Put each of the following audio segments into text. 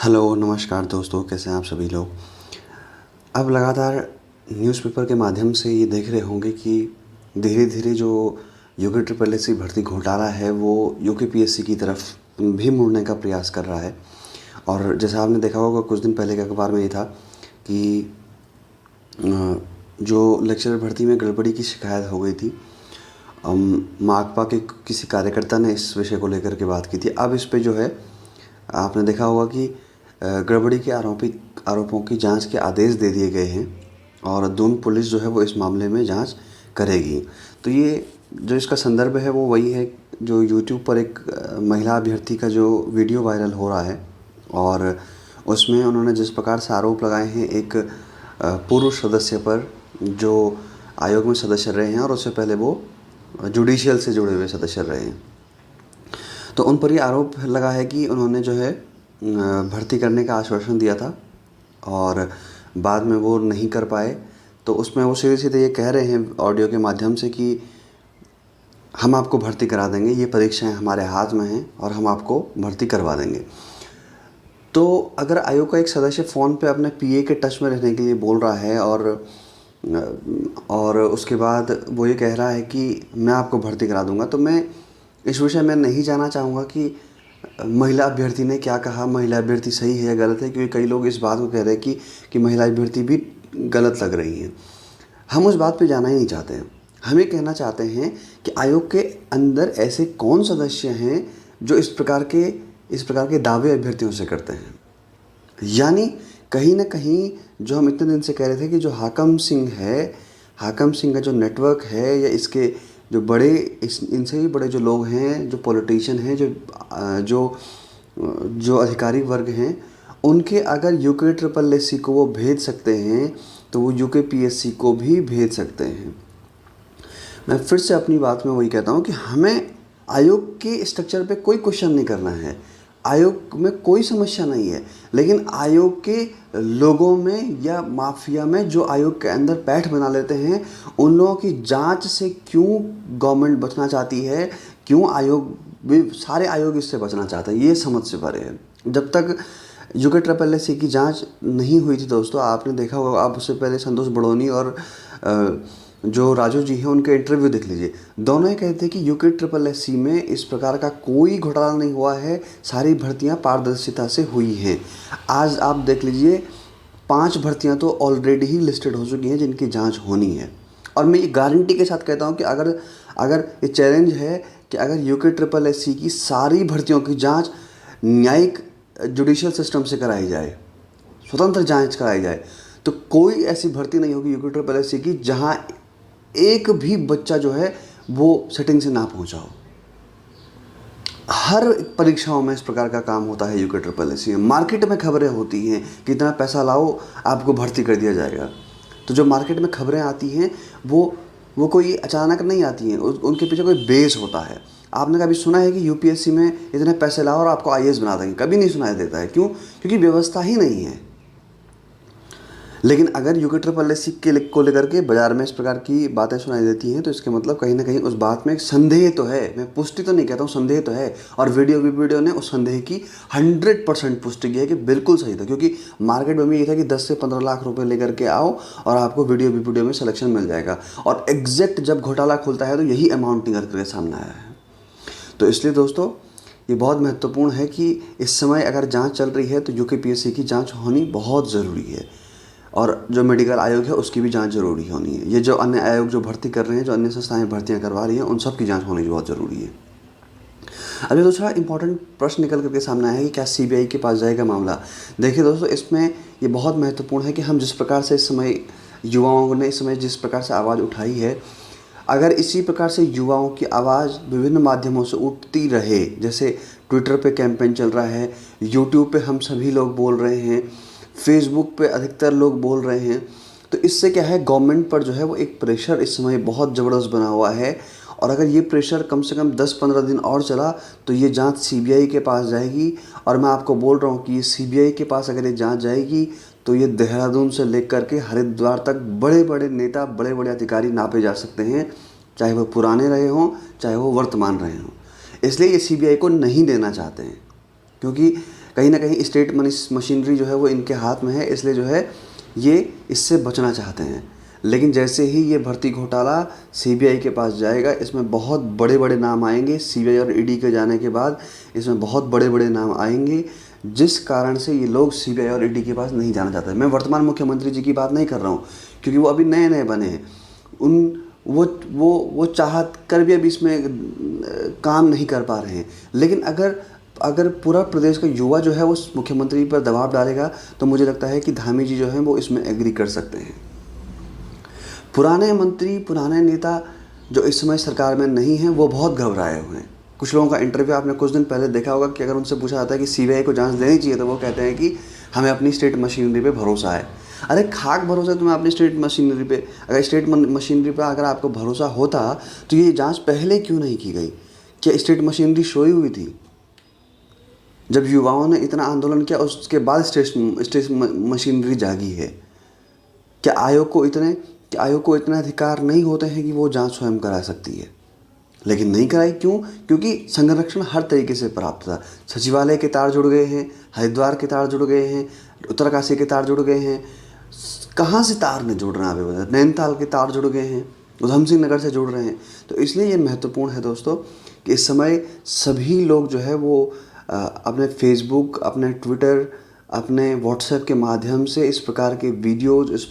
Hello नमस्कार दोस्तों, कैसे हैं आप सभी लोग। अब लगातार न्यूज़पेपर के माध्यम से ये देख रहे होंगे कि धीरे धीरे जो यूके ट्रिपल एस सी भर्ती घोटाला है वो यूकेपीएससी की तरफ भी मुड़ने का प्रयास कर रहा है। और जैसा आपने देखा होगा कुछ दिन पहले के अखबार में ये था कि जो लेक्चरर भर्ती में गड़बड़ी की शिकायत हो गई थी। माकपा के किसी कार्यकर्ता ने इस विषय को लेकर के बात की थी। अब इस पे जो है आपने देखा होगा कि गड़बड़ी के आरोपों की जांच के आदेश दे दिए गए हैं और दून पुलिस जो है वो इस मामले में जांच करेगी। तो ये जो इसका संदर्भ है वो वही है जो यूट्यूब पर एक महिला अभ्यर्थी का जो वीडियो वायरल हो रहा है और उसमें उन्होंने जिस प्रकार से आरोप लगाए हैं एक पूर्व सदस्य पर जो आयोग में सदस्य रहे हैं और उससे पहले वो जुडिशियल से जुड़े हुए सदस्य रहे हैं। तो उन पर ये आरोप लगा है कि उन्होंने जो है भर्ती करने का आश्वासन दिया था और बाद में वो नहीं कर पाए। तो उसमें वो सीधे सीधे ये कह रहे हैं ऑडियो के माध्यम से कि हम आपको भर्ती करा देंगे, ये परीक्षाएं हमारे हाथ में हैं और हम आपको भर्ती करवा देंगे। तो अगर आयोग का एक सदस्य फ़ोन पे अपने पीए के टच में रहने के लिए बोल रहा है और उसके बाद वो ये कह रहा है कि मैं आपको भर्ती करा दूंगा, तो मैं इस विषय में नहीं जानना चाहूँगा कि महिला अभ्यर्थी ने क्या कहा, महिला अभ्यर्थी सही है या गलत है, क्योंकि कई लोग इस बात को कह रहे हैं कि महिला अभ्यर्थी भी गलत लग रही हैं। हम उस बात पे जाना ही नहीं चाहते हैं। हम ये कहना चाहते हैं कि आयोग के अंदर ऐसे कौन सदस्य हैं जो इस प्रकार के दावे अभ्यर्थियों से करते हैं। यानी कहीं ना कहीं जो हम इतने दिन से कह रहे थे कि जो हाकम सिंह का जो नेटवर्क है या इसके जो बड़े इनसे भी बड़े जो लोग हैं, जो पॉलिटिशियन हैं, जो अधिकारी वर्ग हैं, उनके अगर यूके ट्रिपल एस सी को वो भेज सकते हैं तो वो यूके पीएससी को भी भेज सकते हैं। मैं फिर से अपनी बात में वही कहता हूँ कि हमें आयोग के स्ट्रक्चर पे कोई क्वेश्चन नहीं करना है। आयोग में कोई समस्या नहीं है, लेकिन आयोग के लोगों में या माफिया में जो आयोग के अंदर पैठ बना लेते हैं, उन लोगों की जांच से क्यों गवर्नमेंट बचना चाहती है, क्यों आयोग भी सारे आयोग इससे बचना चाहते हैं, ये समझ से परे है। जब तक यूके ट्रिपल एस सी की जांच नहीं हुई थी दोस्तों, आपने देखा होगा, आप उससे पहले संतोष बड़ोनी और जो राजू जी हैं उनके इंटरव्यू देख लीजिए। दोनों ही कहते हैं कि यूके ट्रिपल एस सी में इस प्रकार का कोई घोटाला नहीं हुआ है, सारी भर्तियां पारदर्शिता से हुई हैं। आज आप देख लीजिए 5 भर्तियां तो ऑलरेडी ही लिस्टेड हो चुकी हैं जिनकी जांच होनी है। और मैं ये गारंटी के साथ कहता हूं कि अगर ये चैलेंज है कि अगर यूके ट्रिपल एस सी की सारी भर्तियों की जाँच न्यायिक जुडिशियल सिस्टम से कराई जाए, स्वतंत्र जाँच कराई जाए, तो कोई ऐसी भर्ती नहीं होगी यूके ट्रिपल एस सी की जहाँ एक भी बच्चा जो है वो सेटिंग से ना पहुंचा हो। हर परीक्षाओं में इस प्रकार का काम होता है यूके ट्रिपल एस सी में। मार्केट में खबरें होती हैं कि इतना पैसा लाओ आपको भर्ती कर दिया जाएगा। तो जो मार्केट में खबरें आती हैं वो कोई अचानक नहीं आती हैं, उनके पीछे कोई बेस होता है। आपने कभी सुना है कि यूपीएससी में इतने पैसे लाओ और आपको आईएएस बना देंगे? कभी नहीं सुनाई देता है। क्यों? क्योंकि व्यवस्था ही नहीं है। लेकिन अगर यूके ट्रिपल एस सी को लेकर के बाज़ार में इस प्रकार की बातें सुनाई देती हैं तो इसके मतलब कहीं ना कहीं उस बात में एक संदेह तो है। मैं पुष्टि तो नहीं कहता हूँ, संदेह तो है। और वीडियो ने उस संदेह की 100% पुष्टि की है कि बिल्कुल सही था। क्योंकि मार्केट में ये था कि 10 से 15 लाख रुपए लेकर के आओ और आपको वीडियो में सिलेक्शन मिल जाएगा। और एग्जैक्ट जब घोटाला खुलता है तो यही अमाउंट निकल करके सामने आया है। तो इसलिए दोस्तों ये बहुत महत्वपूर्ण है कि इस समय अगर जाँच चल रही है तो यूकेपीएससी की जाँच होनी बहुत ज़रूरी है। और जो मेडिकल आयोग है उसकी भी जांच जरूरी होनी है। ये जो अन्य आयोग जो भर्ती कर रहे हैं, जो अन्य संस्थाएं भर्तियां करवा रही हैं, उन सब की जांच होनी बहुत ज़रूरी है। अभी दूसरा इंपॉर्टेंट प्रश्न निकल करके सामने आया है कि क्या सीबीआई के पास जाएगा मामला। देखिए दोस्तों, इसमें ये बहुत महत्वपूर्ण है कि हम जिस प्रकार से इस समय युवाओं ने जिस प्रकार से आवाज़ उठाई है, अगर इसी प्रकार से युवाओं की आवाज़ विभिन्न माध्यमों से उठती रहे, जैसे ट्विटर पे कैंपेन चल रहा है, यूट्यूब पे हम सभी लोग बोल रहे हैं, फेसबुक पे अधिकतर लोग बोल रहे हैं, तो इससे क्या है, गवर्नमेंट पर जो है वो एक प्रेशर इस समय बहुत ज़बरदस्त बना हुआ है। और अगर ये प्रेशर कम से कम 10-15 दिन और चला तो ये जांच सीबीआई के पास जाएगी। और मैं आपको बोल रहा हूँ कि ये सीबीआई के पास अगर ये जांच जाएगी तो ये देहरादून से लेकर के हरिद्वार तक बड़े बड़े नेता, बड़े बड़े अधिकारी नापे जा सकते हैं, चाहे वो पुराने रहे हों, चाहे वो वर्तमान रहे हों। इसलिए ये सीबीआई को नहीं देना चाहते हैं, क्योंकि कहीं ना कहीं स्टेट मशीनरी जो है वो इनके हाथ में है, इसलिए जो है ये इससे बचना चाहते हैं। लेकिन जैसे ही ये भर्ती घोटाला सीबीआई के पास जाएगा, इसमें बहुत बड़े बड़े नाम आएंगे। सीबीआई और ईडी के जाने के बाद इसमें बहुत बड़े बड़े नाम आएंगे, जिस कारण से ये लोग सीबीआई और ईडी के पास नहीं जाना चाहते। मैं वर्तमान मुख्यमंत्री जी की बात नहीं कर रहा हूँ, क्योंकि वो अभी नए नए बने हैं। वो चाहत कर भी अभी इसमें काम नहीं कर पा रहे हैं। लेकिन अगर पूरा प्रदेश का युवा जो है वो मुख्यमंत्री पर दबाव डालेगा, तो मुझे लगता है कि धामी जी जो हैं वो इसमें एग्री कर सकते हैं। पुराने मंत्री, पुराने नेता जो इस समय सरकार में नहीं हैं, वो बहुत घबराए हुए हैं। कुछ लोगों का इंटरव्यू आपने कुछ दिन पहले देखा होगा कि अगर उनसे पूछा जाता है कि सीबीआई को जांच देनी चाहिए, तो वो कहते हैं कि हमें अपनी स्टेट मशीनरी पे भरोसा है। अरे खाक भरोसा तुम्हें अपनी स्टेट मशीनरी पे? अगर स्टेट मशीनरी पे अगर आपको भरोसा होता तो ये जांच पहले क्यों नहीं की गई? क्या स्टेट मशीनरी सोई हुई थी? जब युवाओं ने इतना आंदोलन किया, उसके बाद स्टेट मशीनरी जागी है। क्या आयोग को इतने अधिकार नहीं होते हैं कि वो जांच स्वयं करा सकती है? लेकिन नहीं कराई। क्यों? क्योंकि संरक्षण हर तरीके से प्राप्त था। सचिवालय के तार जुड़ गए हैं, हरिद्वार के तार जुड़ गए हैं, उत्तरकाशी के तार जुड़ गए हैं। कहाँ से तार ने जुड़ रहे हैं? अभी बता, नैनीताल के तार जुड़ गए हैं, उधम सिंह नगर से जुड़ रहे हैं। तो इसलिए ये महत्वपूर्ण है दोस्तों कि इस समय सभी लोग जो है वो अपने फेसबुक, अपने ट्विटर, अपने व्हाट्सएप के माध्यम से इस प्रकार के वीडियोज़, इस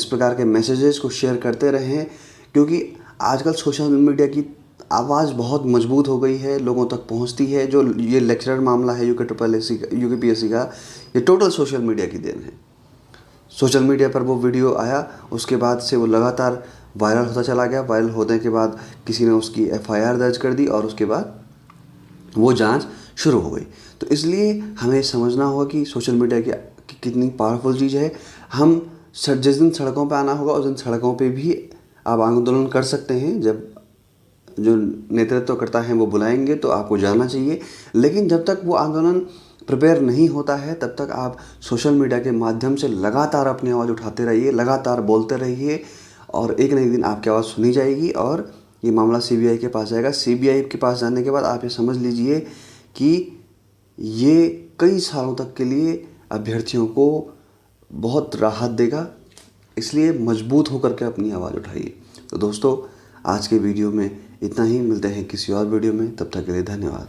प्रकार के मैसेजेस को शेयर करते रहें, क्योंकि आजकल सोशल मीडिया की आवाज़ बहुत मजबूत हो गई है, लोगों तक पहुंचती है। जो ये लेक्चरर मामला है यूकेपीएससी का, ये टोटल सोशल मीडिया की देन है। सोशल मीडिया पर वो वीडियो आया, उसके बाद से वो लगातार वायरल होता चला गया। वायरल होने के बाद किसी ने उसकी एफआईआर दर्ज कर दी और उसके बाद वो जांच शुरू हो गई। तो इसलिए हमें समझना होगा कि सोशल मीडिया की कितनी पावरफुल चीज़ है। हम जिस दिन सड़कों पर आना होगा, उस दिन सड़कों पर भी आप आंदोलन कर सकते हैं। जब जो नेतृत्व करता है वो बुलाएंगे तो आपको जाना चाहिए। लेकिन जब तक वो आंदोलन प्रिपेयर नहीं होता है, तब तक आप सोशल मीडिया के माध्यम से लगातार अपनी आवाज़ उठाते रहिए, लगातार बोलते रहिए, और एक न एक दिन आपकी आवाज़ सुनी जाएगी और ये मामला सीबीआई के पास जाएगा। सीबीआई के पास जाने के बाद आप ये समझ लीजिए कि ये कई सालों तक के लिए अभ्यर्थियों को बहुत राहत देगा। इसलिए मजबूत होकर के अपनी आवाज़ उठाइए। तो दोस्तों, आज के वीडियो में इतना ही। मिलते हैं किसी और वीडियो में, तब तक के लिए धन्यवाद।